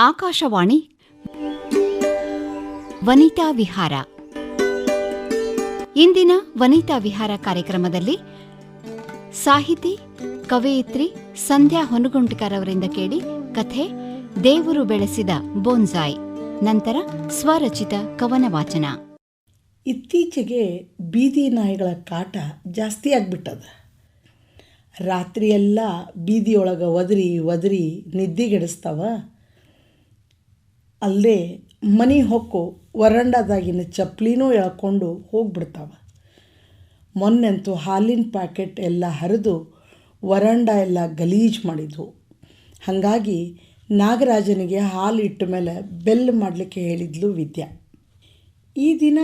ಆಕಾಶವಾಣಿ ವನಿತಾ ವಿಹಾರ. ಇಂದಿನ ವನಿತಾ ವಿಹಾರ ಕಾರ್ಯಕ್ರಮದಲ್ಲಿ ಸಾಹಿತಿ ಕವಯಿತ್ರಿ ಸಂಧ್ಯಾ ಹೊನಗುಂಟಕರ್ ಅವರಿಂದ ಕೇಳಿ ಕಥೆ ದೇವರು ಬೆಳೆಸಿದ ಬೋನ್ಸಾಯ್. ನಂತರ ಸ್ವರಚಿತ ಕವನ ವಾಚನ. ಇತ್ತೀಚೆಗೆ ಬೀದಿ ನಾಯಿಗಳ ಕಾಟ ಜಾಸ್ತಿ ಆಗಿಬಿಟ್ಟದ. ರಾತ್ರಿಯೆಲ್ಲ ಬೀದಿಯೊಳಗೆ ಒದರಿ ನಿದ್ದೆಗೆಡಿಸ್ತಾವ. ಅಲ್ಲದೆ ಮನೆ ಹೊಕ್ಕು ವರಂಡಾದಾಗಿನ ಚಪ್ಪಲಿನೂ ಎಳ್ಕೊಂಡು ಹೋಗ್ಬಿಡ್ತಾವ. ಮೊನ್ನೆಂತೂ ಹಾಲಿನ ಪ್ಯಾಕೆಟ್ ಎಲ್ಲ ಹರಿದು ವರಂಡ ಎಲ್ಲ ಗಲೀಜು ಮಾಡಿದ್ವು. ಹಾಗಾಗಿ ನಾಗರಾಜನಿಗೆ ಹಾಲು ಇಟ್ಟ ಮೇಲೆ ಬೆಲ್ ಮಾಡಲಿಕ್ಕೆ ಹೇಳಿದ್ಲು ವಿದ್ಯಾ. ಈ ದಿನ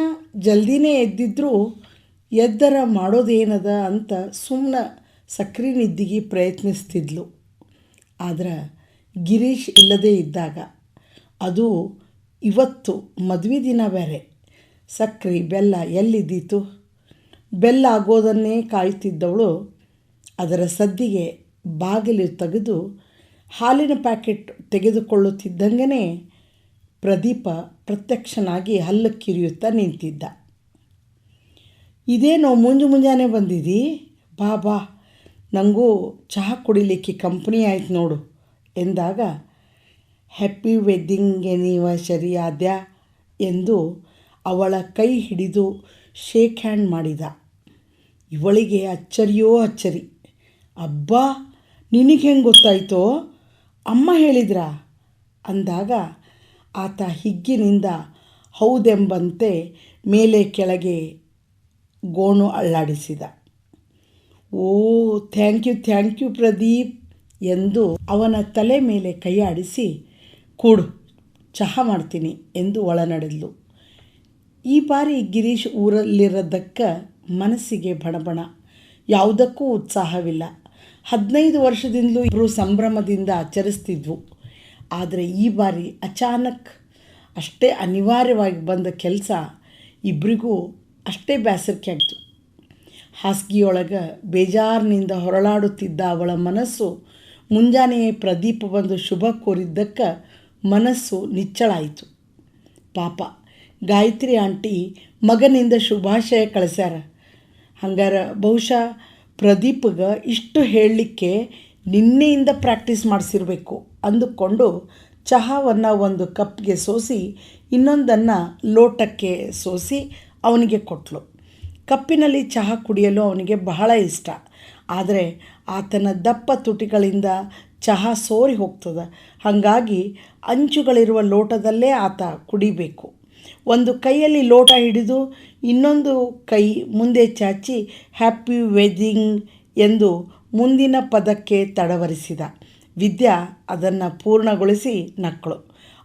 ಜಲ್ದಿನೇ ಎದ್ದಿದ್ರೂ ಎದ್ದರ ಮಾಡೋದೇನದ ಅಂತ ಸುಮ್ಮನೆ ಸಕ್ರೆ ನಿದ್ದಿಗೆ ಪ್ರಯತ್ನಿಸ್ತಿದ್ಲು. ಆದ್ರೆ ಗಿರೀಶ್ ಇಲ್ಲದೇ ಇದ್ದಾಗ, ಅದು ಇವತ್ತು ಮದುವೆ ದಿನ ಬೇರೆ, ಸಕ್ರೆ ಬೆಲ್ಲ ಎಲ್ಲಿದ್ದೀತು? ಬೆಲ್ಲ ಆಗೋದನ್ನೇ ಕಾಯ್ತಿದ್ದವಳು ಅದರ ಸದ್ದಿಗೆ ಬಾಗಿಲು ತೆಗೆದು ಹಾಲಿನ ಪ್ಯಾಕೆಟ್ ತೆಗೆದುಕೊಳ್ಳುತ್ತಿದ್ದಂಗೆ ಪ್ರದೀಪ ಪ್ರತ್ಯಕ್ಷನಾಗಿ ಹಲ್ಲು ಕಿರಿಯುತ್ತಾ ನಿಂತಿದ್ದ. ಇದೇನೋ ಮುಂಜಾನೆ ಬಂದಿದ್ದೀ? ಬಾ ನನಗೂ ಚಹಾ ಕುಡಿಲಿಕ್ಕೆ ಕಂಪ್ನಿ ಆಯ್ತು ನೋಡು ಎಂದಾಗ, ಹ್ಯಾಪಿ ವೆಡ್ಡಿಂಗ್ ಎನಿವರ್ಸರಿ ಆದ್ಯಾ ಎಂದು ಅವಳ ಕೈ ಹಿಡಿದು ಶೇಕ್ ಹ್ಯಾಂಡ್ ಮಾಡಿದ. ಇವಳಿಗೆ ಅಚ್ಚರಿಯೋ ಅಚ್ಚರಿ. ಅಬ್ಬಾ, ನಿನಗೆ ಹೆಂಗೆ ಗೊತ್ತಾಯ್ತೋ? ಅಮ್ಮ ಹೇಳಿದ್ರಾ ಅಂದಾಗ ಆತ ಹಿಗ್ಗಿನಿಂದ ಹೌದೆಂಬಂತೆ ಮೇಲೆ ಕೆಳಗೆ ಗೋಣು ಅಳ್ಳಾಡಿಸಿದ. ಓ ಥ್ಯಾಂಕ್ ಯು ಪ್ರದೀಪ್ ಎಂದು ಅವನ ತಲೆ ಮೇಲೆ ಕೈಯಾಡಿಸಿ, ಕೂಡು ಚಹಾ ಮಾಡ್ತೀನಿ ಎಂದು ಒಳನಡೆದ್ಲು. ಈ ಬಾರಿ ಗಿರೀಶ್ ಊರಲ್ಲಿರೋದಕ್ಕೆ ಮನಸ್ಸಿಗೆ ಬಣಬಣ, ಯಾವುದಕ್ಕೂ ಉತ್ಸಾಹವಿಲ್ಲ. 15 ವರ್ಷದಿಂದಲೂ ಇಬ್ಬರು ಸಂಭ್ರಮದಿಂದ ಆಚರಿಸ್ತಿದ್ವು. ಆದರೆ ಈ ಬಾರಿ ಅಚಾನಕ್ ಅಷ್ಟೇ ಅನಿವಾರ್ಯವಾಗಿ ಬಂದ ಕೆಲಸ ಇಬ್ಬರಿಗೂ ಅಷ್ಟೇ ಬೇಸರಿಕೆ ಆಗಿತ್ತು. ಹಾಸಿಗೆಯೊಳಗೆ ಬೇಜಾರಿನಿಂದ ಹೊರಳಾಡುತ್ತಿದ್ದ ಅವಳ ಮನಸ್ಸು ಮುಂಜಾನೆಯೇ ಪ್ರದೀಪ ಬಂದು ಶುಭ ಕೋರಿದ್ದಕ್ಕೆ ಮನಸ್ಸು ನಿಚ್ಚಳಾಯಿತು. ಪಾಪ ಗಾಯತ್ರಿ ಆಂಟಿ ಮಗನಿಂದ ಶುಭಾಶಯ ಕಳಿಸ್ಯಾರ. ಹಂಗಾರೆ ಬಹುಶಃ ಪ್ರದೀಪ್ಗೆ ಇಷ್ಟು ಹೇಳಲಿಕ್ಕೆ ನಿನ್ನೆಯಿಂದ ಪ್ರಾಕ್ಟೀಸ್ ಮಾಡಿಸಿರಬೇಕು ಅಂದುಕೊಂಡು ಚಹಾವನ್ನು ಒಂದು ಕಪ್ಗೆ ಸೋಸಿ ಇನ್ನೊಂದನ್ನು ಲೋಟಕ್ಕೆ ಸೋಸಿ ಅವನಿಗೆ ಕೊಟ್ಟಳು. ಕಪ್ಪಿನಲ್ಲಿ ಚಹಾ ಕುಡಿಯಲು ಅವನಿಗೆ ಬಹಳ ಇಷ್ಟ. ಆದರೆ ಆತನ ದಪ್ಪ ತುಟಿಗಳಿಂದ ಚಹಾ ಸೋರಿ ಹೋಗ್ತದೆ. ಹಾಗಾಗಿ ಅಂಚುಗಳಿರುವ ಲೋಟದಲ್ಲೇ ಆತ ಕುಡಿಬೇಕು. ಒಂದು ಕೈಯಲ್ಲಿ ಲೋಟ ಹಿಡಿದು ಇನ್ನೊಂದು ಕೈ ಮುಂದೆ ಚಾಚಿ ಹ್ಯಾಪಿ ವೆಡ್ಡಿಂಗ್ ಎಂದು ಮುಂದಿನ ಪದಕ್ಕೆ ತಡವರಿಸಿದ. ವಿದ್ಯಾ ಅದನ್ನು ಪೂರ್ಣಗೊಳಿಸಿ ನಕ್ಕಳು.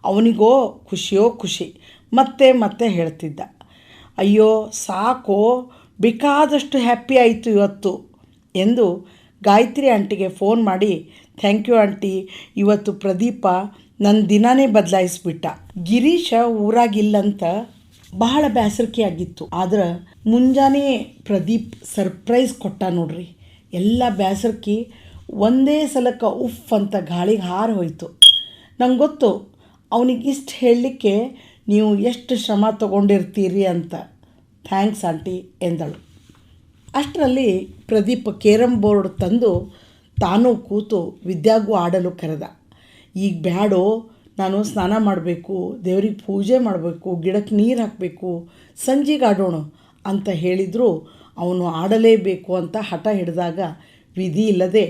ಅವನಿಗೋ ಖುಷಿ. ಮತ್ತೆ ಹೇಳ್ತಿದ್ದ, ಅಯ್ಯೋ ಸಾಕೋ, ಬೇಕಾದಷ್ಟು ಹ್ಯಾಪಿ ಆಯಿತು ಇವತ್ತು ಎಂದು ಗಾಯತ್ರಿ ಆಂಟಿಗೆ ಫೋನ್ ಮಾಡಿ, ಥ್ಯಾಂಕ್ ಯು ಆಂಟಿ, ಇವತ್ತು ಪ್ರದೀಪ ನನ್ನ ದಿನಾನೇ ಬದಲಾಯಿಸ್ಬಿಟ್ಟ. ಗಿರೀಶ ಊರಾಗಿಲ್ಲಂತ ಬಹಳ ಬೇಸರಿಕೆ ಆಗಿತ್ತು. ಆದ್ರೆ ಮುಂಜಾನೆ ಪ್ರದೀಪ್ ಸರ್ಪ್ರೈಸ್ ಕೊಟ್ಟ ನೋಡ್ರಿ. ಎಲ್ಲ ಬೇಸರಿಕೆ ಒಂದೇ ಸಲಕ್ಕೆ ಉಫ್ ಅಂತ ಗಾಳಿಗೆ ಹಾರಿ ಹೋಯಿತು. ನಂಗೆ ಗೊತ್ತು ಅವನಿಗೆ ಇಷ್ಟು ಹೇಳಲಿಕ್ಕೆ ನೀವು ಎಷ್ಟು ಶ್ರಮ ತಗೊಂಡಿರ್ತೀರಿ ಅಂತ. ಥ್ಯಾಂಕ್ಸ್ ಆಂಟಿ ಎಂದಳು. ಅಷ್ಟರಲ್ಲಿ ಪ್ರದೀಪ್ ಕೇರಮ್ ಬೋರ್ಡ್ ತಂದು ತಾನೂ ಕೂತು ವಿದ್ಯಾಗೂ ಆಡಲು ಕರೆದ. ಈಗ ಬ್ಯಾಡೋ, ನಾನು ಸ್ನಾನ ಮಾಡಬೇಕು, ದೇವ್ರಿಗೆ ಪೂಜೆ ಮಾಡಬೇಕು, ಗಿಡಕ್ಕೆ ನೀರು ಹಾಕಬೇಕು, ಸಂಜೆಗೆ ಆಡೋಣ ಅಂತ ಹೇಳಿದರೂ ಅವನು ಆಡಲೇಬೇಕು ಅಂತ ಹಠ ಹಿಡಿದಾಗ ವಿಧಿ ಇಲ್ಲದೆ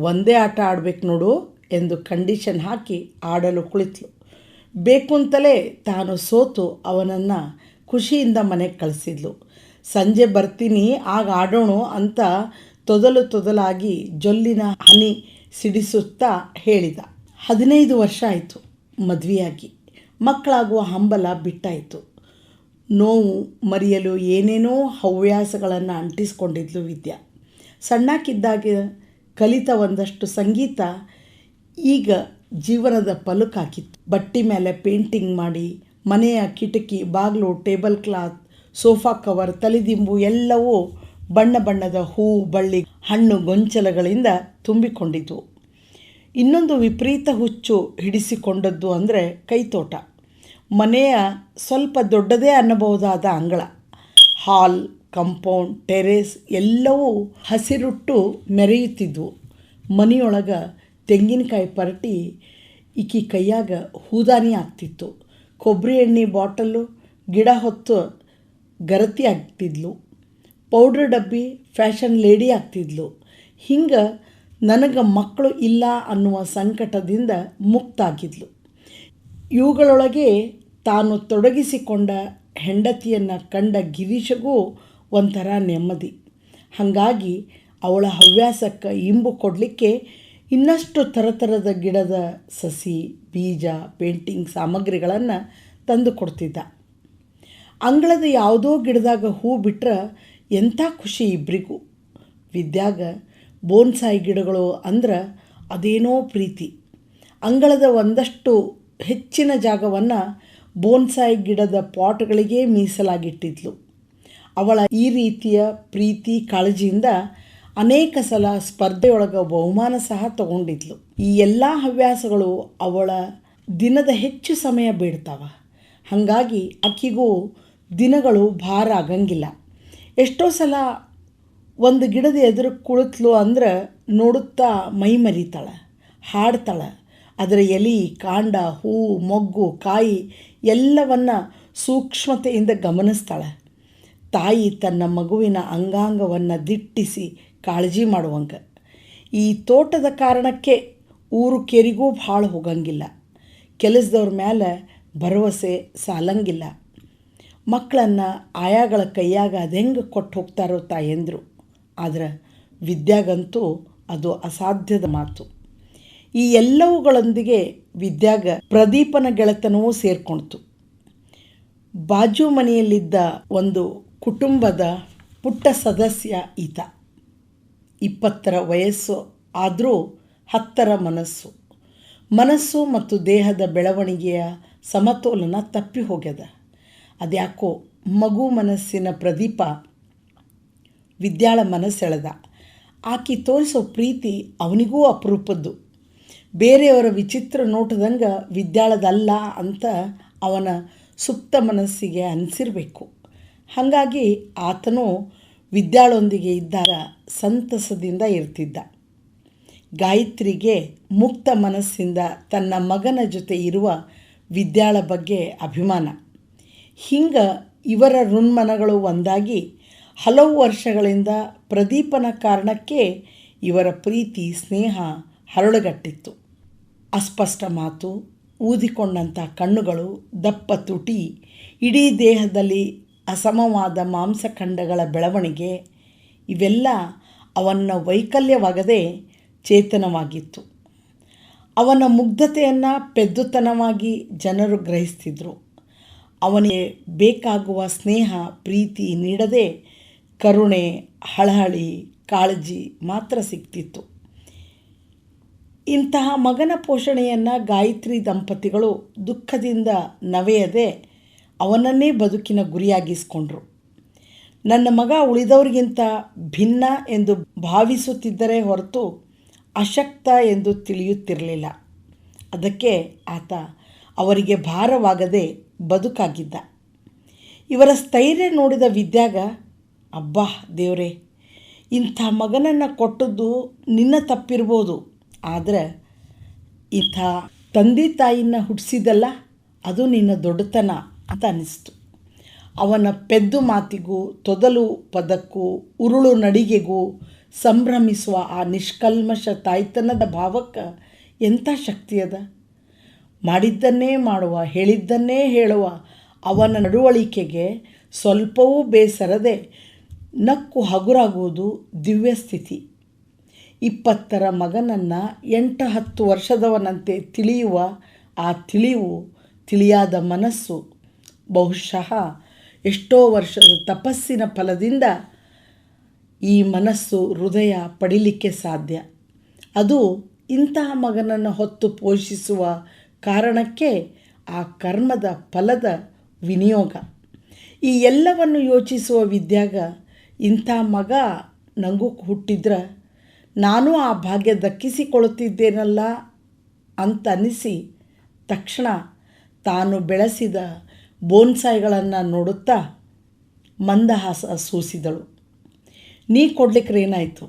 ಒಂದೇ ಆಟ ಆಡಬೇಕು ನೋಡು ಎಂದು ಕಂಡೀಷನ್ ಹಾಕಿ ಆಡಲು ಕುಳಿತಳು. ಬೇಕು ಅಂತಲೇ ತಾನು ಸೋತು ಅವನನ್ನು ಖುಷಿಯಿಂದ ಮನೆಗೆ ಕಳಿಸಿದ್ಲು. ಸಂಜೆ ಬರ್ತೀನಿ, ಆಗ ಆಡೋಣ ಅಂತ ತೊದಲಾಗಿ ಜೊಲ್ಲಿನ ಹನಿ ಸಿಡಿಸುತ್ತಾ ಹೇಳಿದ. 15 ವರ್ಷ ಆಯಿತು ಮದುವೆಯಾಗಿ. ಮಕ್ಕಳಾಗುವ ಹಂಬಲ ಬಿಟ್ಟಾಯಿತು. ನೋವು ಮರೆಯಲು ಏನೇನೋ ಹವ್ಯಾಸಗಳನ್ನು ಅಂಟಿಸ್ಕೊಂಡಿದ್ಲು ವಿದ್ಯಾ. ಸಣ್ಣಕ್ಕಿದ್ದಾಗ ಕಲಿತ ಒಂದಷ್ಟು ಸಂಗೀತ ಈಗ ಜೀವನದ ಪಲುಕಾಕಿತ್ತು. ಬಟ್ಟೆ ಮೇಲೆ ಪೇಂಟಿಂಗ್ ಮಾಡಿ ಮನೆಯ ಕಿಟಕಿ, ಬಾಗಿಲು, ಟೇಬಲ್ ಕ್ಲಾತ್, ಸೋಫಾ ಕವರ್, ತಲೆದಿಂಬು ಎಲ್ಲವೂ ಬಣ್ಣದ ಹೂ, ಬಳ್ಳಿ, ಹಣ್ಣು, ಗೊಂಚಲುಗಳಿಂದ ತುಂಬಿಕೊಂಡಿದ್ವು. ಇನ್ನೊಂದು ವಿಪರೀತ ಹುಚ್ಚು ಹಿಡಿಸಿಕೊಂಡದ್ದು ಅಂದರೆ ಕೈತೋಟ. ಮನೆಯ ಸ್ವಲ್ಪ ದೊಡ್ಡದೇ ಅನ್ನಬಹುದಾದ ಅಂಗಳ, ಹಾಲ್, ಕಂಪೌಂಡ್, ಟೆರೇಸ್ ಎಲ್ಲವೂ ಹಸಿರುಟ್ಟು ಮೆರೆಯುತ್ತಿದ್ವು. ಮನೆಯೊಳಗೆ ತೆಂಗಿನಕಾಯಿ ಪರಟಿ ಈಕಿ ಕೈಯಾಗ ಹೂದಾನಿ ಆಗ್ತಿತ್ತು. ಕೊಬ್ಬರಿ ಎಣ್ಣೆ ಬಾಟಲ್ಲು ಗಿಡ ಹೊತ್ತು ಗರತಿ ಆಗ್ತಿದ್ಲು. ಪೌಡ್ರ್ ಡಬ್ಬಿ ಫ್ಯಾಷನ್ ಲೇಡಿ ಆಗ್ತಿದ್ಲು. ಹಿಂಗೆ ನನಗೆ ಮಕ್ಕಳು ಇಲ್ಲ ಅನ್ನುವ ಸಂಕಟದಿಂದ ಮುಕ್ತಾಗಿದ್ಲು. ಇವುಗಳೊಳಗೆ ತಾನು ತೊಡಗಿಸಿಕೊಂಡ ಹೆಂಡತಿಯನ್ನು ಕಂಡ ಗಿರೀಶಗೂ ಒಂಥರ ನೆಮ್ಮದಿ. ಹಾಗಾಗಿ ಅವಳ ಹವ್ಯಾಸಕ್ಕೆ ಇಂಬು ಕೊಡಲಿಕ್ಕೆ ಇನ್ನಷ್ಟು ಥರದ ಗಿಡದ ಸಸಿ, ಬೀಜ, ಪೇಂಟಿಂಗ್ ಸಾಮಗ್ರಿಗಳನ್ನು ತಂದು ಕೊಡ್ತಿದ್ದ. ಅಂಗಳದ ಯಾವುದೋ ಗಿಡದಾಗ ಹೂ ಬಿಟ್ರೆ ಎಂಥ ಖುಷಿ ಇಬ್ಬರಿಗೂ. ವಿದ್ಯಾಗ ಬೋನ್ಸಾಯಿ ಗಿಡಗಳು ಅಂದ್ರೆ ಅದೇನೋ ಪ್ರೀತಿ. ಅಂಗಳದ ಒಂದಷ್ಟು ಹೆಚ್ಚಿನ ಜಾಗವನ್ನು ಬೋನ್ಸಾಯಿ ಗಿಡದ ಪಾಟ್ಗಳಿಗೆ ಮೀಸಲಾಗಿಟ್ಟಿದ್ಲು. ಅವಳ ಈ ರೀತಿಯ ಪ್ರೀತಿ ಕಾಳಜಿಯಿಂದ ಅನೇಕ ಸಲ ಸ್ಪರ್ಧೆಯೊಳಗೆ ಬಹುಮಾನ ಸಹ ತಗೊಂಡಿದ್ಲು. ಈ ಎಲ್ಲ ಹವ್ಯಾಸಗಳು ಅವಳ ದಿನದ ಹೆಚ್ಚು ಸಮಯ ಬೇಡ್ತಾವ. ಹಾಗಾಗಿ ಆಕಿಗೂ ದಿನಗಳು ಭಾರ ಆಗಂಗಿಲ್ಲ. ಎಷ್ಟೋ ಸಲ ಒಂದು ಗಿಡದ ಎದುರು ಕುಳಿತಲು ಅಂದ್ರೆ ನೋಡುತ್ತಾ ಮೈ ಮರಿತಾಳೆ, ಹಾಡ್ತಾಳೆ. ಅದರ ಎಲೆ, ಕಾಂಡ, ಹೂ, ಮೊಗ್ಗು, ಕಾಯಿ ಎಲ್ಲವನ್ನು ಸೂಕ್ಷ್ಮತೆಯಿಂದ ಗಮನಿಸ್ತಾಳೆ. ತಾಯಿ ತನ್ನ ಮಗುವಿನ ಅಂಗಾಂಗವನ್ನು ದಿಟ್ಟಿಸಿ ಕಾಳಜಿ ಮಾಡುವಂಗೆ. ಈ ತೋಟದ ಕಾರಣಕ್ಕೆ ಊರು ಕೇರಿಗೂ ಭಾಳ ಹೋಗಂಗಿಲ್ಲ. ಕೆಲಸದವ್ರ ಮೇಲೆ ಭರವಸೆ ಸಾಲಂಗಿಲ್ಲ. ಮಕ್ಕಳನ್ನು ಆಯಾಗಳ ಕೈಯಾಗ ಅದೆಂಗೆ ಕೊಟ್ಟು ಹೋಗ್ತಾರೋ ತಾಯಂದರು. ಆದರೆ ವಿದ್ಯಾಗಂತೂ ಅದು ಅಸಾಧ್ಯದ ಮಾತು. ಈ ಎಲ್ಲವುಗಳೊಂದಿಗೆ ವಿದ್ಯಾಗ ಪ್ರದೀಪನ ಗೆಳೆತನವೂ ಸೇರಿಕೊಳ್ತು. ಬಾಜು ಮನೆಯಲ್ಲಿದ್ದ ಒಂದು ಕುಟುಂಬದ ಪುಟ್ಟ ಸದಸ್ಯ ಈತ. 20ರ ವಯಸ್ಸು ಆದರೂ 10ರ ಮನಸ್ಸು ಮತ್ತು ದೇಹದ ಬೆಳವಣಿಗೆಯ ಸಮತೋಲನ ತಪ್ಪಿ ಹೋಗ್ಯದ. ಅದ್ಯಾಕೋ ಮಗು ಮನಸ್ಸಿನ ಪ್ರದೀಪ ವಿದ್ಯಾಳ ಮನಸ್ಸೆಳೆದ. ಆಕಿ ತೋರಿಸೋ ಪ್ರೀತಿ ಅವನಿಗೂ ಅಪರೂಪದ್ದು. ಬೇರೆಯವರ ವಿಚಿತ್ರ ನೋಟದಂಗೆ ವಿದ್ಯಾಳದಲ್ಲ ಅಂತ ಅವನ ಸುಪ್ತ ಮನಸ್ಸಿಗೆ ಅನಿಸಿರಬೇಕು. ಹಾಗಾಗಿ ಆತನು ವಿದ್ಯಾಳೊಂದಿಗೆ ಇದ್ದಾಗ ಸಂತಸದಿಂದ ಇರ್ತಿದ್ದ. ಗಾಯತ್ರಿಗೆ ಮುಕ್ತ ಮನಸ್ಸಿಂದ ತನ್ನ ಮಗನ ಜೊತೆ ಇರುವ ವಿದ್ಯಾಳ ಬಗ್ಗೆ ಅಭಿಮಾನ. ಹಿಂಗೆ ಇವರ ಋನ್ಮನಗಳು ಒಂದಾಗಿ ಹಲವು ವರ್ಷಗಳಿಂದ ಪ್ರದೀಪನ ಕಾರಣಕ್ಕೆ ಇವರ ಪ್ರೀತಿ ಸ್ನೇಹ ಹರಳುಗಟ್ಟಿತ್ತು. ಅಸ್ಪಷ್ಟ ಮಾತು, ಊದಿಕೊಂಡಂಥ ಕಣ್ಣುಗಳು, ದಪ್ಪ ತುಟಿ, ಇಡೀ ದೇಹದಲ್ಲಿ ಅಸಮವಾದ ಮಾಂಸಖಂಡಗಳ ಬೆಳವಣಿಗೆ ಇವೆಲ್ಲ ಅವನ ವೈಕಲ್ಯವಾಗದೆ ಚೇತನವಾಗಿತ್ತು. ಅವನ ಮುಗ್ಧತೆಯನ್ನು ಪೆದ್ದುತನವಾಗಿ ಜನರು ಗ್ರಹಿಸ್ತಿದ್ರು. ಅವನಿಗೆ ಬೇಕಾಗುವ ಸ್ನೇಹ ಪ್ರೀತಿ ನೀಡದೆ ಕರುಣೆ, ಹಳಹಳಿ, ಕಾಳಜಿ ಮಾತ್ರ ಸಿಗ್ತಿತ್ತು. ಇಂತಹ ಮಗನ ಪೋಷಣೆಯನ್ನು ಗಾಯತ್ರಿ ದಂಪತಿಗಳು ದುಃಖದಿಂದ ನವೆಯದೆ ಅವನನ್ನೇ ಬದುಕಿನ ಗುರಿಯಾಗಿಸ್ಕೊಂಡ್ರು. ನನ್ನ ಮಗ ಉಳಿದವರಿಗಿಂತ ಭಿನ್ನ ಎಂದು ಭಾವಿಸುತ್ತಿದ್ದರೆ ಹೊರತು ಅಶಕ್ತ ಎಂದು ತಿಳಿಯುತ್ತಿರಲಿಲ್ಲ. ಅದಕ್ಕೆ ಆತ ಅವರಿಗೆ ಭಾರವಾಗದೆ ಬದುಕಾಗಿದ್ದ. ಇವರ ಸ್ಥೈರ್ಯ ನೋಡಿದ ವಿದ್ಯಾಗ, ಅಬ್ಬಾ ದೇವರೇ, ಇಂಥ ಮಗನನ್ನು ಕೊಟ್ಟದ್ದು ನಿನ್ನ ತಪ್ಪಿರ್ಬೋದು, ಆದರೆ ಇಂಥ ತಂದೆ ತಾಯಿನ ಹುಟ್ಟಿಸಿದಲ್ಲ ಅದು ನಿನ್ನ ದೊಡ್ಡತನ ಅಂತ ಅನ್ನಿಸ್ತು. ಅವನ ಪೆದ್ದು ಮಾತಿಗೂ ತೊದಲು ಪದಕ್ಕೂ ಉರುಳು ನಡಿಗೆಗೂ ಸಂಭ್ರಮಿಸುವ ಆ ನಿಷ್ಕಲ್ಮಶ ತಾಯ್ತನದ ಭಾವಕ್ಕೆ ಎಂಥ ಶಕ್ತಿ ಅದ. ಮಾಡಿದ್ದನ್ನೇ ಮಾಡುವ, ಹೇಳಿದ್ದನ್ನೇ ಹೇಳುವ ಅವನ ನಡವಳಿಕೆಗೆ ಸ್ವಲ್ಪವೂ ಬೇಸರದೆ ನಕ್ಕು ಹಗುರಾಗುವುದು ದಿವ್ಯ ಸ್ಥಿತಿ. 20ರ ಮಗನನ್ನು 8-10 ವರ್ಷದವನಂತೆ ತಿಳಿಯುವ ಆ ತಿಳಿಯಾದ ಮನಸ್ಸು ಬಹುಶಃ ಎಷ್ಟೋ ವರ್ಷದ ತಪಸ್ಸಿನ ಫಲದಿಂದ ಈ ಮನಸ್ಸು ಹೃದಯ ಪಡಿಲಿಕ್ಕೆ ಸಾಧ್ಯ. ಅದು ಇಂತಹ ಮಗನನ್ನು ಹೊತ್ತು ಪೋಷಿಸುವ ಕಾರಣಕ್ಕೆ ಆ ಕರ್ಮದ ಫಲದ ವಿನಿಯೋಗ. ಈ ಎಲ್ಲವನ್ನು ಯೋಚಿಸುವ ವಿದ್ಯಾಗ ಇಂಥ ಮಗ ನನಗೂ ಹುಟ್ಟಿದ್ರೆ ನಾನು ಆ ಭಾಗ್ಯ ದಕ್ಕಿಸಿಕೊಳ್ಳುತ್ತಿದ್ದೇನಲ್ಲ ಅಂತ ಅನ್ನಿಸಿ ತಕ್ಷಣ ತಾನು ಬೆಳೆಸಿದ ಬೋನ್ಸಾಯಿಗಳನ್ನು ನೋಡುತ್ತಾ ಮಂದಹಾಸ ಸೂಸಿದಳು. ನೀ ಕೊಡ್ಲಿಕ್ಕೆ ಏನಾಯಿತು,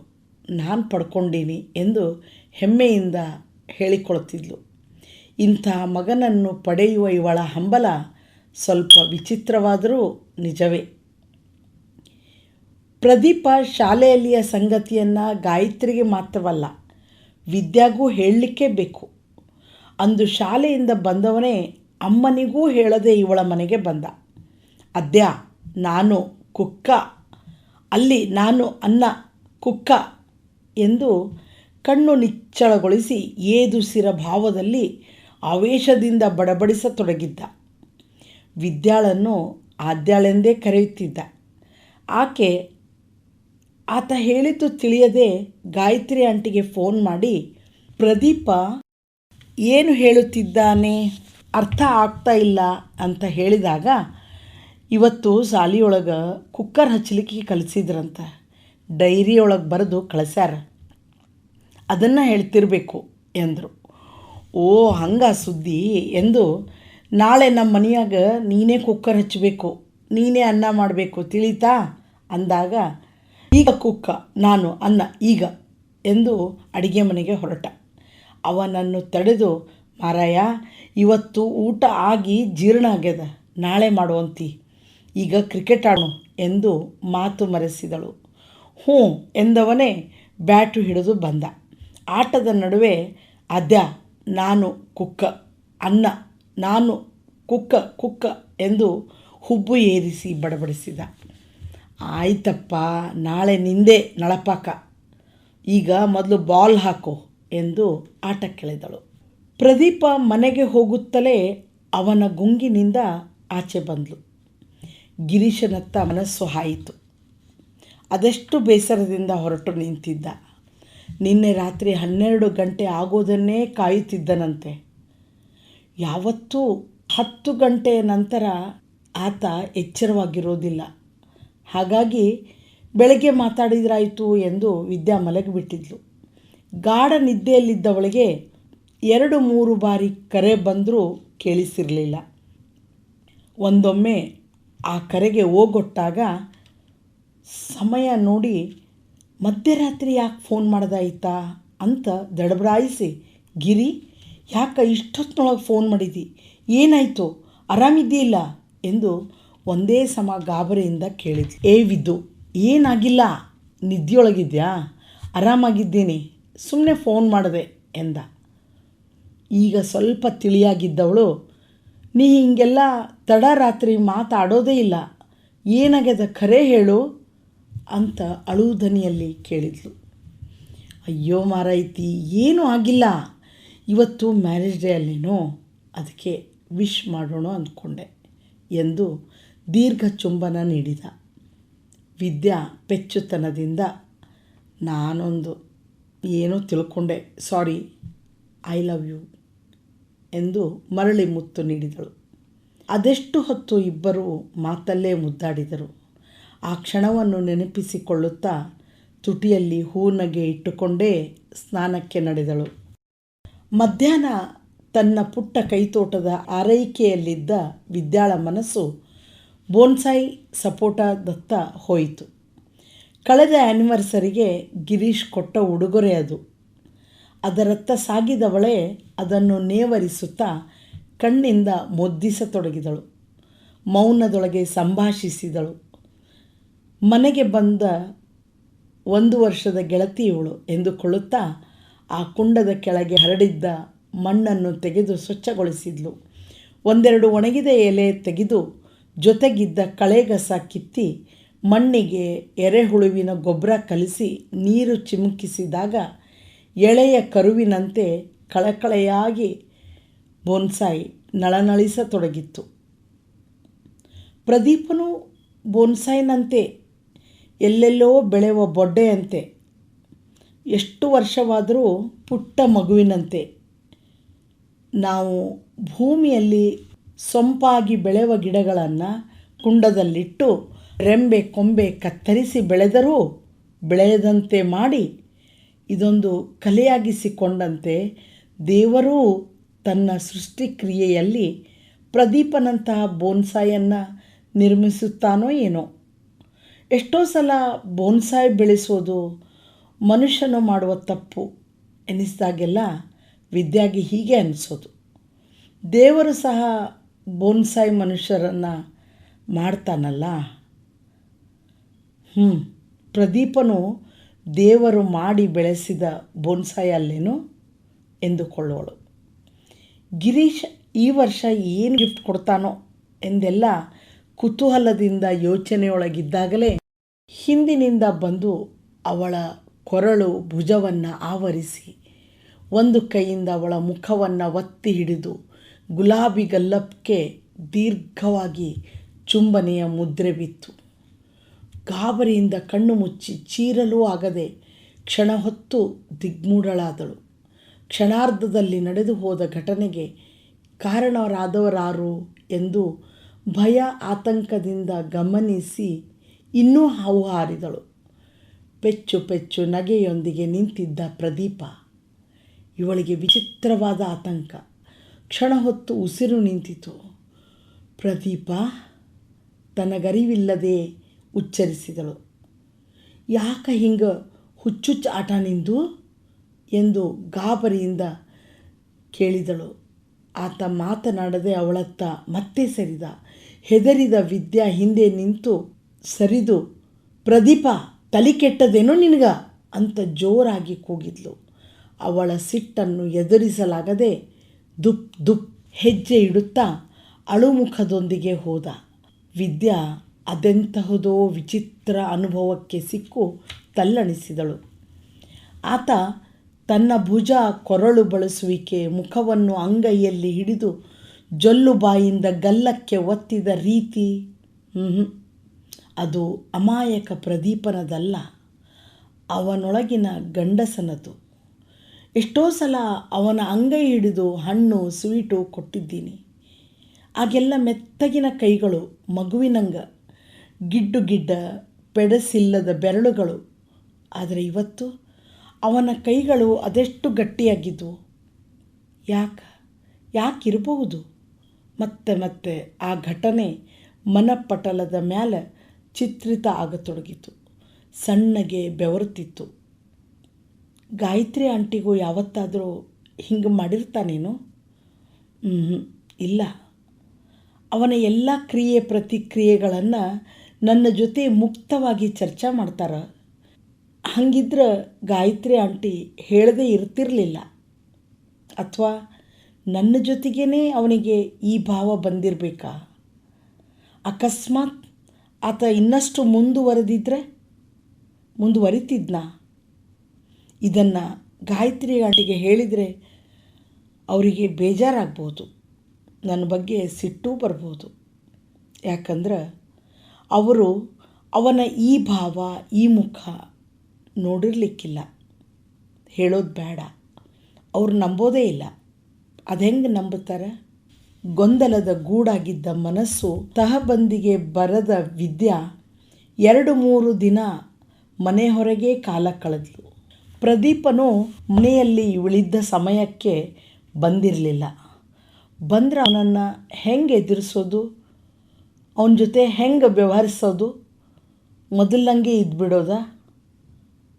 ನಾನು ಪಡ್ಕೊಂಡೀನಿ ಎಂದು ಹೆಮ್ಮೆಯಿಂದ ಹೇಳಿಕೊಳ್ಳುತ್ತಿದ್ಲು. ಇಂಥ ಮಗನನ್ನು ಪಡೆಯುವ ಇವಳ ಹಂಬಲ ಸ್ವಲ್ಪ ವಿಚಿತ್ರವಾದರೂ ನಿಜವೇ. ಪ್ರದೀಪ ಶಾಲೆಯಲ್ಲಿಯ ಸಂಗತಿಯನ್ನು ಗಾಯತ್ರಿಗೆ ಮಾತ್ರವಲ್ಲ, ವಿದ್ಯಾಗೂ ಹೇಳಲಿಕ್ಕೇ ಬೇಕು. ಅಂದು ಶಾಲೆಯಿಂದ ಬಂದವನೇ ಅಮ್ಮನಿಗೂ ಹೇಳದೆ ಇವಳ ಮನೆಗೆ ಬಂದ. ಅದ್ಯಾ, ನಾನು ಕುಕ್ಕ, ಅಲ್ಲಿ ನಾನು ಅನ್ನ ಕುಕ್ಕ ಎಂದು ಕಣ್ಣು ನಿಚ್ಚಳಗೊಳಿಸಿ ಏದುಸಿರ ಭಾವದಲ್ಲಿ ಆವೇಶದಿಂದ ಬಡಬಡಿಸತೊಡಗಿದ್ದ. ವಿದ್ಯಾಳನ್ನು ಆದ್ಯಾಳೆಂದೇ ಕರೆಯುತ್ತಿದ್ದ. ಆತ ಹೇಳಿದ್ದು ತಿಳಿಯದೆ ಗಾಯತ್ರಿ ಆಂಟಿಗೆ ಫೋನ್ ಮಾಡಿ, ಪ್ರದೀಪ ಏನು ಹೇಳುತ್ತಿದ್ದಾನೆ ಅರ್ಥ ಆಗ್ತಾ ಇಲ್ಲ ಅಂತ ಹೇಳಿದಾಗ, ಇವತ್ತು ಸಾಲಿಯೊಳಗೆ ಕುಕ್ಕರ್ ಹಚ್ಚಲಿಕ್ಕೆ ಕಲಿಸಿದ್ರಂತ, ಡೈರಿಯೊಳಗೆ ಬರೆದು ಕಳಿಸ್ಯಾರ, ಅದನ್ನು ಹೇಳ್ತಿರ್ಬೇಕು ಎಂದರು. ಓ ಹಂಗ ಸುದ್ದಿ ಎಂದು, ನಾಳೆ ನಮ್ಮ ಮನೆಯಾಗ ನೀನೇ ಕುಕ್ಕರ್ ಹಚ್ಚಬೇಕು, ನೀನೇ ಅನ್ನ ಮಾಡಬೇಕು ತಿಳಿತಾ ಅಂದಾಗ, ಈಗ ಕುಕ್ಕ ನಾನು ಅನ್ನ ಈಗ ಎಂದು ಅಡಿಗೆ ಮನೆಗೆ ಹೊರಟ. ಅವನನ್ನು ತಡೆದು, ಮಾರಾಯ ಇವತ್ತು ಊಟ ಆಗಿ ಜೀರ್ಣ ಆಗ್ಯದ, ನಾಳೆ ಮಾಡುವಂತಿ, ಈಗ ಕ್ರಿಕೆಟ್ ಆಡೋಣ ಎಂದು ಮಾತು ಮರೆಸಿದಳು. ಹ್ಞೂ ಎಂದವನೇ ಬ್ಯಾಟು ಹಿಡಿದು ಬಂದ. ಆಟದ ನಡುವೆ ಅದ್ಯಾ ನಾನು ಕುಕ್ಕ, ಅನ್ನ ನಾನು ಕುಕ್ಕ ಕುಕ್ಕ ಎಂದು ಹುಬ್ಬು ಏರಿಸಿ ಬಡಬಡಿಸಿದ. ಆಯ್ತಪ್ಪ, ನಾಳೆ ನಿಂದೆ ನಳಪಾಕ, ಈಗ ಮೊದಲು ಬಾಲ್ ಹಾಕು ಎಂದು ಆಟಕ್ಕೆಳೆದಳು. ಪ್ರದೀಪ ಮನೆಗೆ ಹೋಗುತ್ತಲೇ ಅವನ ಗುಂಗಿನಿಂದ ಆಚೆ ಬಂದಳು. ಗಿರೀಶನತ್ತ ಮನಸ್ಸು ಹಾಯಿತು. ಅದೆಷ್ಟು ಬೇಸರದಿಂದ ಹೊರಟು ನಿಂತಿದ್ದ. ನಿನ್ನೆ ರಾತ್ರಿ 12 ಗಂಟೆ ಆಗೋದನ್ನೇ ಕಾಯುತ್ತಿದ್ದನಂತೆ. ಯಾವತ್ತೂ 10 ಗಂಟೆಯ ನಂತರ ಆತ ಎಚ್ಚರವಾಗಿರೋದಿಲ್ಲ. ಹಾಗಾಗಿ ಬೆಳಗ್ಗೆ ಮಾತಾಡಿದ್ರಾಯಿತು ಎಂದು ವಿದ್ಯಾ ಮಲಗಿಬಿಟ್ಟಿದ್ಲು. ಗಾಢ ನಿದ್ದೆಯಲ್ಲಿದ್ದವಳಿಗೆ 2-3 ಬಾರಿ ಕರೆ ಬಂದರೂ ಕೇಳಿಸಿರಲಿಲ್ಲ. ಒಂದೊಮ್ಮೆ ಆ ಕರೆಗೆ ಓಗೊಟ್ಟಾಗ ಸಮಯ ನೋಡಿ, ಮಧ್ಯರಾತ್ರಿ ಯಾಕೆ ಫೋನ್ ಮಾಡ್ದಾಯ್ತಾ ಅಂತ ದಡಬರಾಯಿಸಿ, ಗಿರಿ ಯಾಕೆ ಇಷ್ಟೊತ್ತಿನೊಳಗೆ ಫೋನ್ ಮಾಡಿದಿ, ಏನಾಯಿತು, ಆರಾಮಿದ್ದೀಲ್ಲ ಎಂದು ಒಂದೇ ಸಮ ಗಾಬರಿಯಿಂದ ಕೇಳಿದ್ಲು. ಏ ವಿದ್ದು, ಏನಾಗಿಲ್ಲ, ನಿದ್ದೆಯೊಳಗಿದ್ಯಾ, ಆರಾಮಾಗಿದ್ದೀನಿ, ಸುಮ್ಮನೆ ಫೋನ್ ಮಾಡಿದೆ ಎಂದ. ಈಗ ಸ್ವಲ್ಪ ತಿಳಿಯಾಗಿದ್ದವಳು, ನೀ ಹೀಗೆಲ್ಲ ತಡರಾತ್ರಿ ಮಾತಾಡೋದೇ ಇಲ್ಲ, ಏನಾಗ್ಯದ ಖರೆ ಹೇಳು ಅಂತ ಅಳುವುದನಿಯಲ್ಲಿ ಕೇಳಿದ್ಲು. ಅಯ್ಯೋ ಮಾರೈತಿ, ಏನೂ ಆಗಿಲ್ಲ, ಇವತ್ತು ಮ್ಯಾರೇಜ್ ಡೇ ಅಲ್ಲೇನೋ, ಅದಕ್ಕೆ ವಿಶ್ ಮಾಡೋಣ ಅಂದ್ಕೊಂಡೆ ಎಂದು ದೀರ್ಘ ಚುಂಬನ ನೀಡಿದ. ವಿದ್ಯಾ ಪೆಚ್ಚುತನದಿಂದ, ನಾನೊಂದು ಏನೋ ತಿಳ್ಕೊಂಡೆ, ಸಾರಿ, ಐ ಲವ್ ಯು ಎಂದು ಮರಳಿ ಮುತ್ತು ನೀಡಿದಳು. ಅದೆಷ್ಟು ಹೊತ್ತು ಇಬ್ಬರೂ ಮಾತಲ್ಲೇ ಮುದ್ದಾಡಿದರು. ಆ ಕ್ಷಣವನ್ನು ನೆನಪಿಸಿಕೊಳ್ಳುತ್ತಾ ತುಟಿಯಲ್ಲಿ ಹೂನಗೆ ಇಟ್ಟುಕೊಂಡೇ ಸ್ನಾನಕ್ಕೆ ನಡೆದಳು. ಮಧ್ಯಾಹ್ನ ತನ್ನ ಪುಟ್ಟ ಕೈತೋಟದ ಆರೈಕೆಯಲ್ಲಿದ್ದ ವಿದ್ಯಾಳ ಮನಸ್ಸು ಬೋನ್ಸಾಯಿ ಸಪೋಟದತ್ತ ಹೋಯಿತು. ಕಳೆದ ಆ್ಯನಿವರ್ಸರಿಗೆ ಗಿರೀಶ್ ಕೊಟ್ಟ ಉಡುಗೊರೆ ಅದು. ಅದರತ್ತ ಸಾಗಿದವಳೇ ಅದನ್ನು ನೇವರಿಸುತ್ತಾ ಕಣ್ಣಿಂದ ಮುದ್ದಿಸತೊಡಗಿದಳು. ಮೌನದೊಳಗೆ ಸಂಭಾಷಿಸಿದಳು. ಮನೆಗೆ ಬಂದ 1 ವರ್ಷದ ಗೆಳತಿಯವಳು ಎಂದುಕೊಳ್ಳುತ್ತಾ ಆ ಕುಂಡದ ಕೆಳಗೆ ಹರಡಿದ್ದ ಮಣ್ಣನ್ನು ತೆಗೆದು ಸ್ವಚ್ಛಗೊಳಿಸಿದ್ಲು. 1-2 ಒಣಗಿದ ಎಲೆ ತೆಗೆದು ಜೊತೆಗಿದ್ದ ಕಳೆಗಸ ಕಿತ್ತಿ ಮಣ್ಣಿಗೆ ಎರೆಹುಳುವಿನ ಗೊಬ್ಬರ ಕಲಿಸಿ ನೀರು ಚಿಮುಕಿಸಿದಾಗ ಎಳೆಯ ಕರುವಿನಂತೆ ಕಳಕಳೆಯಾಗಿ ಬೋನ್ಸಾಯಿ ನಳನಳಿಸತೊಡಗಿತ್ತು. ಪ್ರದೀಪನು ಬೋನ್ಸಾಯಿನಂತೆ ಎಲ್ಲೆಲ್ಲೋ ಬೆಳೆಯುವ ಬೊಡ್ಡೆಯಂತೆ, ಎಷ್ಟು ವರ್ಷವಾದರೂ ಪುಟ್ಟ ಮಗುವಿನಂತೆ. ನಾವು ಭೂಮಿಯಲ್ಲಿ ಸೊಂಪಾಗಿ ಬೆಳೆಯುವ ಗಿಡಗಳನ್ನು ಕುಂಡದಲ್ಲಿಟ್ಟು ರೆಂಬೆ ಕೊಂಬೆ ಕತ್ತರಿಸಿ ಬೆಳೆದರೂ ಬೆಳೆಯದಂತೆ ಮಾಡಿ ಇದೊಂದು ಕಲೆಯಾಗಿಸಿಕೊಂಡಂತೆ ದೇವರೂ ತನ್ನ ಸೃಷ್ಟಿಕ್ರಿಯೆಯಲ್ಲಿ ಪ್ರದೀಪನಂತಹ ಬೋನ್ಸಾಯನ್ನು ನಿರ್ಮಿಸುತ್ತಾನೋ ಏನೋ. ಎಷ್ಟೋ ಸಲ ಬೋನ್ಸಾಯ್ ಬೆಳೆಸೋದು ಮನುಷ್ಯನು ಮಾಡುವ ತಪ್ಪು ಎನಿಸಿದಾಗೆಲ್ಲ ವಿದ್ಯಾಗೆ ಹೀಗೆ ಅನಿಸೋದು, ದೇವರು ಸಹ ಬೋನ್ಸಾಯ್ ಮನುಷ್ಯರನ್ನು ಮಾಡ್ತಾನಲ್ಲ. ಪ್ರದೀಪನು ದೇವರು ಮಾಡಿ ಬೆಳೆಸಿದ ಬೋನ್ಸಾಯ್ ಅಲ್ಲೇನು ಎಂದುಕೊಳ್ಳೋಳು. ಗಿರೀಶ್ ಈ ವರ್ಷ ಏನು ಗಿಫ್ಟ್ ಕೊಡ್ತಾನೋ ಎಂದೆಲ್ಲ ಕುತೂಹಲದಿಂದ ಯೋಚನೆಯೊಳಗಿದ್ದಾಗಲೇ ಹಿಂದಿನಿಂದ ಬಂದು ಅವಳ ಕೊರಳು ಭುಜವನ್ನು ಆವರಿಸಿ ಒಂದು ಕೈಯಿಂದ ಅವಳ ಮುಖವನ್ನು ಒತ್ತಿ ಹಿಡಿದು ಗುಲಾಬಿ ಗಲ್ಲಕ್ಕೆ ದೀರ್ಘವಾಗಿ ಚುಂಬನೆಯ ಮುದ್ರೆ ಬಿತ್ತು. ಗಾಬರಿಯಿಂದ ಕಣ್ಣು ಮುಚ್ಚಿ ಚೀರಲೂ ಆಗದೆ ಕ್ಷಣ ಹೊತ್ತು ದಿಗ್ಮೂಢಳಾದಳು. ಕ್ಷಣಾರ್ಧದಲ್ಲಿ ನಡೆದು ಹೋದ ಘಟನೆಗೆ ಕಾರಣರಾದವರಾರು ಎಂದು ಭಯ ಆತಂಕದಿಂದ ಗಮನಿಸಿ ಇನ್ನೂ ಹಾವು ಹಾರಿದಳು. ಪೆಚ್ಚು ಪೆಚ್ಚು ನಗೆಯೊಂದಿಗೆ ನಿಂತಿದ್ದ ಪ್ರದೀಪ. ಇವಳಿಗೆ ವಿಚಿತ್ರವಾದ ಆತಂಕ. ಕ್ಷಣ ಹೊತ್ತು ಉಸಿರು ನಿಂತಿತು. ಪ್ರದೀಪ ತನಗರಿವಿಲ್ಲದೆ ಉಚ್ಚರಿಸಿದಳು. ಯಾಕ ಹಿಂಗೆ ಹುಚ್ಚುಚ್ಚು ಆಟ ನಿಂದು ಎಂದು ಗಾಬರಿಯಿಂದ ಕೇಳಿದಳು. ಆತ ಮಾತನಾಡದೆ ಅವಳತ್ತ ಮತ್ತೆ ಸರಿದ. ಹೆದರಿದ ವಿದ್ಯಾ ಹಿಂದೆ ನಿಂತು ಸರಿದು, ಪ್ರದೀಪ ತಲೆ ಕೆಟ್ಟದೇನೋ ನಿನಗ ಅಂತ ಜೋರಾಗಿ ಕೂಗಿದ್ಲು. ಅವಳ ಸಿಟ್ಟನ್ನು ಎದುರಿಸಲಾಗದೆ ದುಪ್ ದುಪ್ ಹೆಜ್ಜೆ ಇಡುತ್ತಾ ಅಳುಮುಖದೊಂದಿಗೆ ಹೋದ. ವಿದ್ಯಾ ಅದೆಂತಹದೋ ವಿಚಿತ್ರ ಅನುಭವಕ್ಕೆ ಸಿಕ್ಕು ತಲ್ಲಣಿಸಿದಳು. ಆತ ತನ್ನ ಭುಜ, ಕೊರಳು ಬಳಸುವಿಕೆ, ಮುಖವನ್ನು ಅಂಗೈಯಲ್ಲಿ ಹಿಡಿದು ಜೊಲ್ಲು ಬಾಯಿಂದ ಗಲ್ಲಕ್ಕೆ ಒತ್ತಿದ ರೀತಿ ಅದು ಅಮಾಯಕ ಪ್ರದೀಪನದಲ್ಲ, ಅವನೊಳಗಿನ ಗಂಡಸನದು. ಎಷ್ಟೋ ಸಲ ಅವನ ಅಂಗೈ ಹಿಡಿದು ಹಣ್ಣು ಸ್ವೀಟು ಕೊಟ್ಟಿದ್ದೀನಿ. ಆಗೆಲ್ಲ ಮೆತ್ತಗಿನ ಕೈಗಳು, ಮಗುವಿನಂಗ ಗಿಡ್ಡು ಗಿಡ್ಡ ಪೆಡಸಿಲ್ಲದ ಬೆರಳುಗಳು. ಆದರೆ ಇವತ್ತು ಅವನ ಕೈಗಳು ಅದೆಷ್ಟು ಗಟ್ಟಿಯಾಗಿದ್ದವು. ಯಾಕಿರಬಹುದು? ಮತ್ತೆ ಮತ್ತೆ ಆ ಘಟನೆ ಮನಪಟಲದ ಮ್ಯಾಲೆ ಚಿತ್ರಿತ ಆಗತೊಡಗಿತು. ಸಣ್ಣಗೆ ಬೆವರುತ್ತಿತ್ತು. ಗಾಯತ್ರಿ ಆಂಟಿಗೂ ಯಾವತ್ತಾದರೂ ಹಿಂಗೆ ಮಾಡಿರ್ತಾನೇನು? ಇಲ್ಲ. ಅವನ ಎಲ್ಲ ಕ್ರಿಯೆ ಪ್ರತಿಕ್ರಿಯೆಗಳನ್ನು ನನ್ನ ಜೊತೆ ಮುಕ್ತವಾಗಿ ಚರ್ಚೆ ಮಾಡ್ತಾರೆ. ಹಂಗಿದ್ರೆ ಗಾಯತ್ರಿ ಆಂಟಿ ಹೇಳದೇ ಇರ್ತಿರಲಿಲ್ಲ. ಅಥವಾ ನನ್ನ ಜೊತೆಗೇ ಅವನಿಗೆ ಈ ಭಾವ ಬಂದಿರಬೇಕಾ? ಅಕಸ್ಮಾತ್ ಆತ ಇನ್ನಷ್ಟು ಮುಂದುವರಿತಿದ್ನಾ? ಇದನ್ನು ಗಾಯತ್ರಿ ಆಂಟಿಗೆ ಹೇಳಿದರೆ ಅವರಿಗೆ ಬೇಜಾರಾಗ್ಬೋದು, ನನ್ನ ಬಗ್ಗೆ ಸಿಟ್ಟೂ ಬರ್ಬೋದು. ಯಾಕಂದ್ರೆ ಅವರು ಅವನ ಈ ಭಾವ, ಈ ಮುಖ ನೋಡಿರ್ಲಿಕ್ಕಿಲ್ಲ. ಹೇಳೋದು ಬೇಡ, ಅವ್ರು ನಂಬೋದೇ ಇಲ್ಲ. ಅದು ಹೆಂಗೆ ನಂಬುತ್ತಾರೆ? ಗೊಂದಲದ ಗೂಡಾಗಿದ್ದ ಮನಸ್ಸು ತಹಬಂದಿಗೆ ಬರದ ವಿದ್ಯಾ 2-3 ದಿನ ಮನೆ ಹೊರಗೆ ಕಾಲ ಕಳೆದ್ಲು. ಪ್ರದೀಪನು ಮನೆಯಲ್ಲಿ ಉಳಿದ ಸಮಯಕ್ಕೆ ಬಂದಿರಲಿಲ್ಲ. ಬಂದರೆ ಅವನನ್ನು ಹೆಂಗೆ ಎದುರಿಸೋದು, ಅವನ ಜೊತೆ ಹೆಂಗೆ ವ್ಯವಹರಿಸೋದು? ಮೊದಲಂಗೆ ಇದ್ಬಿಡೋದಾ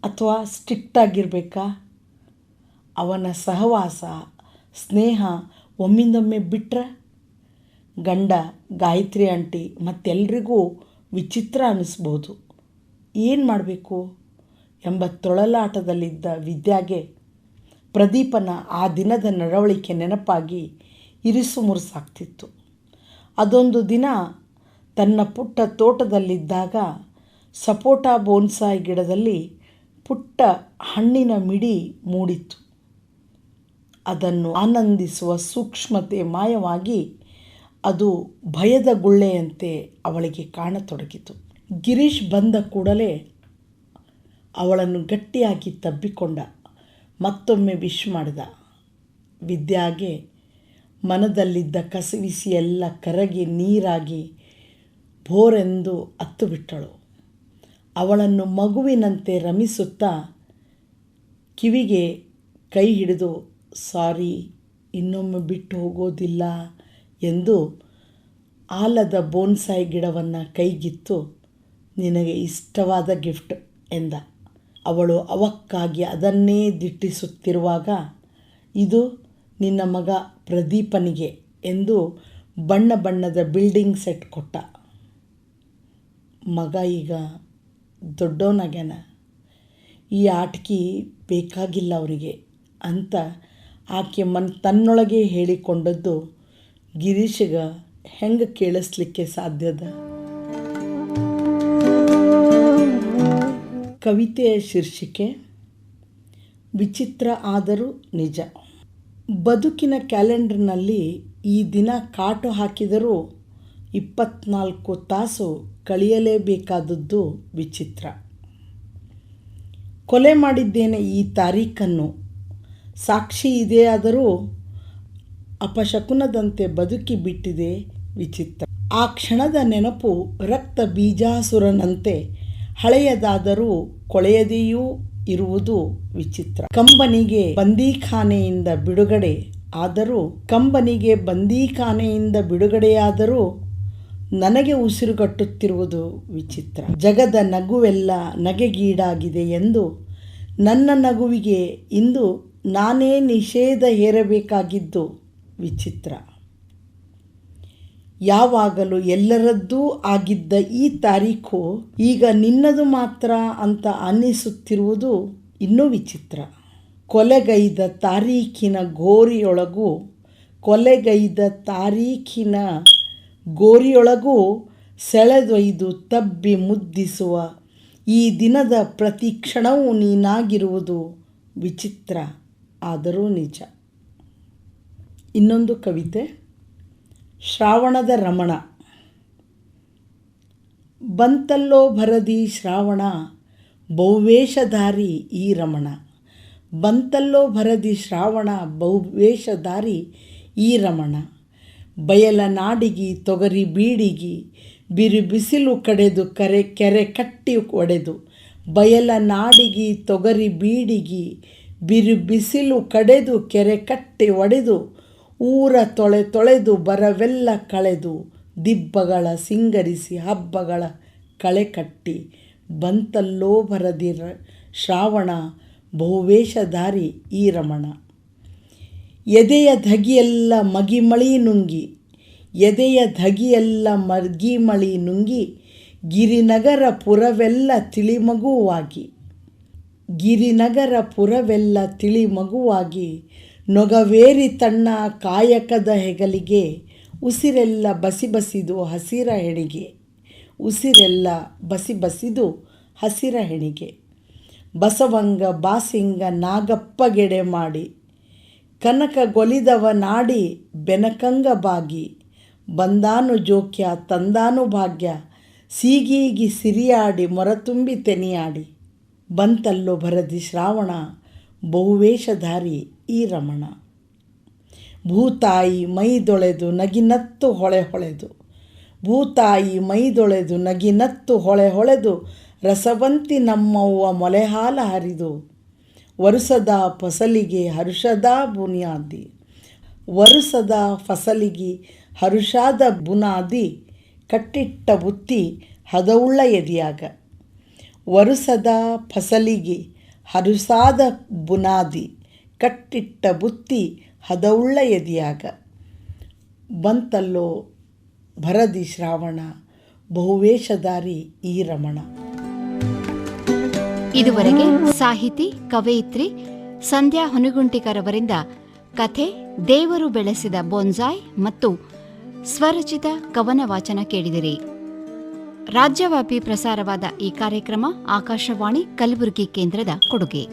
ಅಥವಾ ಸ್ಟ್ರಿಕ್ಟಾಗಿರಬೇಕಾ? ಅವನ ಸಹವಾಸ, ಸ್ನೇಹ ಒಮ್ಮಿಂದೊಮ್ಮೆ ಬಿಟ್ಟರೆ ಗಂಡ, ಗಾಯತ್ರಿ ಆಂಟಿ ಮತ್ತೆಲ್ರಿಗೂ ವಿಚಿತ್ರ ಅನ್ನಿಸ್ಬೋದು. ಏನು ಮಾಡಬೇಕು ಎಂಬ ತೊಳಲಾಟದಲ್ಲಿದ್ದ ವಿದ್ಯಾಗೆ ಪ್ರದೀಪನ ಆ ದಿನದ ನಡವಳಿಕೆ ನೆನಪಾಗಿ ಇರಿಸು ಮುರುಸಾಗ್ತಿತ್ತು. ಅದೊಂದು ದಿನ ತನ್ನ ಪುಟ್ಟ ತೋಟದಲ್ಲಿದ್ದಾಗ ಸಪೋಟ ಬೋನ್ಸಾಯ್ ಗಿಡದಲ್ಲಿ ಪುಟ್ಟ ಹಣ್ಣಿನ ಮಿಡಿ ಮೂಡಿತ್ತು. ಅದನ್ನು ಆನಂದಿಸುವ ಸೂಕ್ಷ್ಮತೆ ಮಾಯವಾಗಿ ಅದು ಭಯದ ಗುಳ್ಳೆಯಂತೆ ಅವಳಿಗೆ ಕಾಣತೊಡಗಿತು. ಗಿರೀಶ್ ಬಂದ ಕೂಡಲೇ ಅವಳನ್ನು ಗಟ್ಟಿಯಾಗಿ ತಬ್ಬಿಕೊಂಡ. ಮತ್ತೊಮ್ಮೆ ವಿಶ್ ಮಾಡಿದ. ವಿದ್ಯಾಗೆ ಮನದಲ್ಲಿದ್ದ ಕಸವಿಸಿ ಎಲ್ಲ ಕರಗಿ ನೀರಾಗಿ ಭೋರೆಂದು ಅತ್ತು ಬಿಟ್ಟಳು. ಅವಳನ್ನು ಮಗುವಿನಂತೆ ರಮಿಸುತ್ತಾ, ಕಿವಿಗೆ ಕೈ ಹಿಡಿದು ಸಾರಿ, ಇನ್ನೊಮ್ಮೆ ಬಿಟ್ಟು ಹೋಗೋದಿಲ್ಲ ಎಂದು ಆಲದ ಬೋನ್ಸಾಯಿ ಗಿಡವನ್ನು ಕೈಗಿತ್ತು ನಿನಗೆ ಇಷ್ಟವಾದ ಗಿಫ್ಟ್ ಎಂದ. ಅವಳು ಅವಕ್ಕಾಗಿ ಅದನ್ನೇ ದಿಟ್ಟಿಸುತ್ತಿರುವಾಗ, ಇದು ನಿನ್ನ ಮಗ ಪ್ರದೀಪನಿಗೆ ಎಂದು ಬಣ್ಣ ಬಣ್ಣದ ಬಿಲ್ಡಿಂಗ್ ಸೆಟ್ ಕೊಟ್ಟ. ಮಗ ಈಗ ದೊಡ್ಡವನಾಗ್ಯಾನ, ಈ ಆಟಿಕೆ ಬೇಕಾಗಿಲ್ಲ ಅವರಿಗೆ ಅಂತ ಆಕೆ ತನ್ನೊಳಗೆ ಹೇಳಿಕೊಂಡದ್ದು ಗಿರೀಶ್ಗೆ ಹೆಂಗೆ ಕೇಳಿಸ್ಲಿಕ್ಕೆ ಸಾಧ್ಯದ? ಕವಿತೆಯ ಶೀರ್ಷಿಕೆ ವಿಚಿತ್ರ ಆದರೂ ನಿಜ. ಬದುಕಿನ ಕ್ಯಾಲೆಂಡರ್ನಲ್ಲಿ ಈ ದಿನ ಕಾಟು ಹಾಕಿದರೂ 24 ತಾಸು ಕಳೆಯಲೇಬೇಕಾದದ್ದು ವಿಚಿತ್ರ. ಕೊಲೆ ಮಾಡಿದ್ದೇನೆ ಈ ತಾರೀಖನ್ನು, ಸಾಕ್ಷಿ ಇದೆಯಾದರೂ ಅಪಶಕುನದಂತೆ ಬದುಕಿ ಬಿಟ್ಟಿದೆ ವಿಚಿತ್ರ. ಆ ಕ್ಷಣದ ನೆನಪು ರಕ್ತ ಬೀಜಾಸುರನಂತೆ ಹಳೆಯದಾದರೂ ಕೊಳೆಯದೆಯೂ ಇರುವುದು ವಿಚಿತ್ರ. ಕಂಬನಿಗೆ ಬಂದೀಖಾನೆಯಿಂದ ಬಿಡುಗಡೆಯಾದರೂ ನನಗೆ ಉಸಿರುಗಟ್ಟುತ್ತಿರುವುದು ವಿಚಿತ್ರ. ಜಗದ ನಗುವೆಲ್ಲ ನಗೆಗೀಡಾಗಿದೆ ಎಂದು ನನ್ನ ನಗುವಿಗೆ ಇಂದು ನಾನೇ ನಿಷೇಧ ಹೇರಬೇಕಾಗಿದ್ದು ವಿಚಿತ್ರ. ಯಾವಾಗಲೂ ಎಲ್ಲರದ್ದೂ ಆಗಿದ್ದ ಈ ತಾರೀಖು ಈಗ ನಿನ್ನದು ಮಾತ್ರ ಅಂತ ಅನ್ನಿಸುತ್ತಿರುವುದು ಇನ್ನೂ ವಿಚಿತ್ರ. ಕೊಲೆಗೈದ ತಾರೀಖಿನ ಗೋರಿಯೊಳಗೂ ಸೆಳೆದೊಯ್ದು ತಬ್ಬಿ ಮುದ್ದಿಸುವ ಈ ದಿನದ ಪ್ರತಿ ಕ್ಷಣವೂ ನೀನಾಗಿರುವುದು ವಿಚಿತ್ರ ಆದರೂ ನಿಜ. ಇನ್ನೊಂದು ಕವಿತೆ, ಶ್ರಾವಣದ ರಮಣ. ಬಂತಲ್ಲೋ ಭರದಿ ಶ್ರಾವಣ, ಬಹುವೇಷಧಾರಿ ಈ ರಮಣ. ಬಂತಲ್ಲೋ ಭರದಿ ಶ್ರಾವಣ, ಬಹುವೇಷಧಾರಿ ಈ ರಮಣ. ಬಯಲ ನಾಡಿಗಿ ತೊಗರಿ ಬೀಡಿಗಿ, ಬಿರು ಬಿಸಿಲು ಕಡೆದು ಕೆರೆ ಕಟ್ಟಿ ಒಡೆದು. ಬಯಲ ನಾಡಿಗಿ ತೊಗರಿ ಬೀಡಿಗಿ, ಬಿರು ಬಿಸಿಲು ಕಡೆದು ಕೆರೆ ಕಟ್ಟಿ ಒಡೆದು. ಊರ ತೊಳೆದು ಬರವೆಲ್ಲ ಕಳೆದು, ದಿಬ್ಬಗಳ ಸಿಂಗರಿಸಿ ಹಬ್ಬಗಳ ಕಳೆ ಕಟ್ಟಿ. ಬಂತಲ್ಲೋ ಭರದಿ ಶ್ರಾವಣ, ಬಹುವೇಷಧಾರಿ ಈ ರಮಣ. ಎದೆಯ ಧಗಿಯೆಲ್ಲ ಮಗಿಮಳಿ ನುಂಗಿ, ಗಿರಿನಗರ ಪುರವೆಲ್ಲ ತಿಳಿಮಗುವಾಗಿ. ನೊಗವೇರಿ ತನ್ನ ಕಾಯಕದ ಹೆಗಲಿಗೆ, ಉಸಿರೆಲ್ಲ ಬಸಿಬಸಿದು ಹಸಿರ ಹೆಣಿಗೆ. ಬಸವಂಗ ಬಾಸಿಂಗ ನಾಗಪ್ಪಗೆಡೆ ಮಾಡಿ, ಕನಕಗೊಲಿದವ ನಾಡಿ ಬೆನಕಂಗ ಬಾಗಿ. ಬಂದಾನು ಜೋಕ್ಯ ತಂದಾನು ಭಾಗ್ಯ, ಸೀಗೀಗಿ ಸಿರಿಯಾಡಿ ಮೊರತುಂಬಿ ತೆನಿಯಾಡಿ. ಬಂತಲ್ಲೋ ಭರದಿ ಶ್ರಾವಣ, ಬಹುವೇಷಧಾರಿ ಈ ರಮಣ. ಭೂತಾಯಿ ಮೈದೊಳೆದು ನಗಿನತ್ತು ಹೊಳೆದು, ರಸವಂತಿ ನಮ್ಮವ್ವ ಮೊಲೆಹಾಲ ಹರಿದು. ವರುಸದ ಫಸಲಿಗೆ ಹರುಷಾದ ಬುನಾದಿ, ಕಟ್ಟಿಟ್ಟ ಬುತ್ತಿ ಹದವುಳ್ಳ ಎದಿಯಾಗ. ವರುಸದ ಫಸಲಿಗೆ ಹರುಸಾದ ಬುನಾದಿ, ಕಟ್ಟಿಟ್ಟ ಬುತ್ತಿ ಹದವುಳ್ಳ ಎದಿಯಾಗ. ಬಂತಲ್ಲೋ ಭರದಿ ಶ್ರಾವಣ, ಬಹುವೇಷಧಾರಿ ಈ ರಮಣ. ಇದುವರೆಗೆ ಸಾಹಿತಿ ಕವಯಿತ್ರಿ ಸಂಧ್ಯಾ ಹೊನಗುಂಟಿಕರವರಿಂದ ಕಥೆ ದೇವರು ಬೆಳೆಸಿದ ಬೋನ್ಸಾಯ್ ಮತ್ತು ಸ್ವರಚಿತ ಕವನ ವಾಚನ ಕೇಳಿದಿರಿ. ರಾಜ್ಯವ್ಯಾಪಿ ಪ್ರಸಾರವಾದ ಈ ಕಾರ್ಯಕ್ರಮ ಆಕಾಶವಾಣಿ ಕಲಬುರಗಿ ಕೇಂದ್ರದ ಕೊಡುಗೆ.